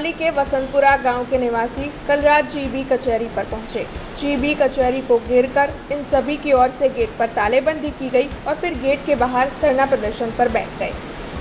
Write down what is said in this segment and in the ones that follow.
सावली के वसंतपुरा गांव के निवासी कल रात जीबी कचहरी पर पहुंचे। जीबी कचहरी को घेरकर इन सभी की ओर से गेट पर तालेबंदी की गई और फिर गेट के बाहर धरना प्रदर्शन पर बैठ गए।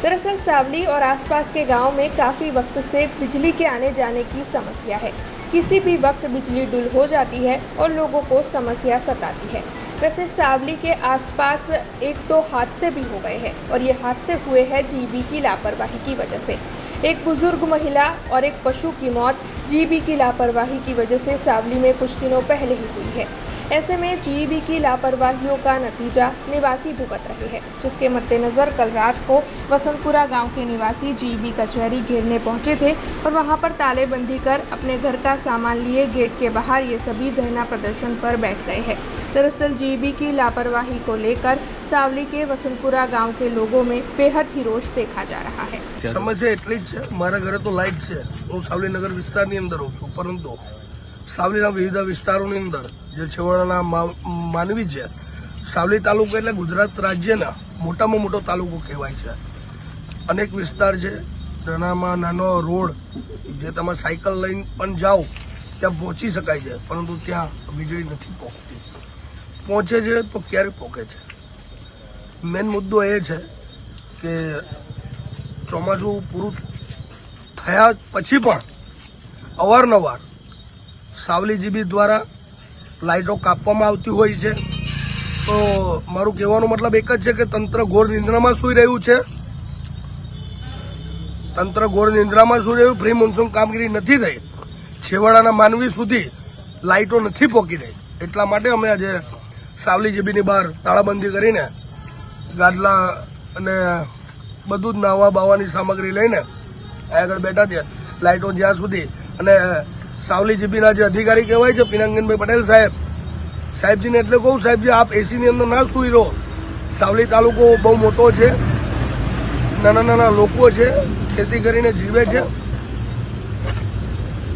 दरअसल सावली और आसपास के गांव में काफ़ी वक्त से बिजली के आने जाने की समस्या है। किसी भी वक्त बिजली गुल हो जाती है और लोगों को समस्या सताती है। वैसे सावली के आसपास एक दो हादसे भी हो गए हैं और ये हादसे हुए हैं जीबी की लापरवाही की वजह से। एक बुजुर्ग महिला और एक पशु की मौत जीबी की लापरवाही की वजह से सावली में कुछ दिनों पहले ही हुई है। ऐसे में जीबी की लापरवाहियों का नतीजा निवासी भुगत रहे हैं, जिसके मद्देनज़र कल रात को वसंतपुरा गांव के निवासी जीबी कचहरी घेरने पहुंचे थे और वहां पर तालेबंदी कर अपने घर का सामान लिए गेट के बाहर ये सभी धरना प्रदर्शन पर बैठ गए हैं। दरअसल जीबी की लापरवाही को लेकर सावली के वसंतपुरा गांव के लोगों में बेहद ही रोष देखा जा रहा है। समस्या એટલી જ છે, મારા ઘરે તો લાઇટ છે, હું સાવલી નગર વિસ્તારની અંદર રહું છું, પરંતુ સાવલીના વિવિધ વિસ્તારોની અંદર જે છેવાડાના માનવી છે, સાવલી તાલુકો એટલે ગુજરાત રાજ્યના મોટામાં મોટો તાલુકો કહેવાય છે। અનેક વિસ્તાર છે, નાનામાં નાનો રોડ જે તમે સાયકલ લઈને પણ જાઓ ત્યાં પહોંચી શકાય છે, પરંતુ ત્યાં વીજળી નથી પહોંચતી। પહોંચે છે તો ક્યારે પહોંચે છે? મેન મુદ્દો એ છે કે ચોમાસું પૂરું થયા પછી પણ અવારનવાર સાવલી જીબી દ્વારા લાઇટો કાપવામાં આવતી હોય છે। તો મારું કહેવાનો મતલબ એક જ છે કે તંત્ર ઘોર નિંદ્રામાં સૂઈ રહ્યું છે। તંત્ર ઘોર નિંદ્રામાં સૂઈ રહ્યું, પ્રી મોન્સૂન કામગીરી નથી થઈ, છેવાડાના માનવી સુધી લાઇટો નથી પહોંચી રહી। એટલા માટે અમે આજે સાવલી જીબીની બહાર તાળાબંધી કરીને ગાદલા અને બધું જ નાવા બાવાની સામગ્રી લઈને આગળ બેઠા છે। લાઇટો જ્યાં સુધી અને સાવલી જીબીના જે અધિકારી કહેવાય છે પિનાકભાઈ પટેલ સાહેબજીને એટલે કહું, સાહેબજી આપ એસીની અંદર ના સૂઈ રહો। સાવલી તાલુકો બહુ મોટો છે, નાના નાના લોકો છે, ખેતી કરીને જીવે છે,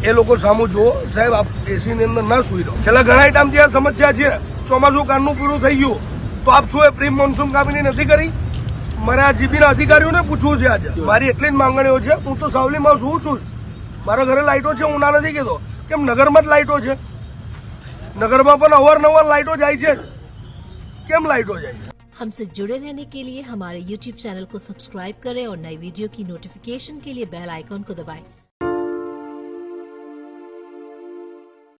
એ લોકો સામું જુઓ। સાહેબ આપ એસીની અંદર ના સૂઈ રહો। છેલ્લા ઘણા ટાઈમથી આ સમસ્યા છે। ચોમાસું કારનું પૂરું થઈ ગયું તો આપ શું એ પ્રી મોન્સૂન કામગીરી નથી કરી? મારે આ જીબીના અધિકારીઓને પૂછવું છે। આજે મારી એટલી જ માંગણીઓ છે। હું તો સાવલીમાં શું છું, મારા ઘરે લાઇટો છે, હું ના નથી કહેતો। કેમ નગરમાં જ લાઇટો છે? નગરમાં પણ અવારનવાર લાઇટો જાય છે, કેમ लाइटो જાય છે? हमसे जुड़े रहने के लिए हमारे YouTube चैनल को सब्सक्राइब करें और नई वीडियो की नोटिफिकेशन के लिए बेल आइकॉन को दबाएं।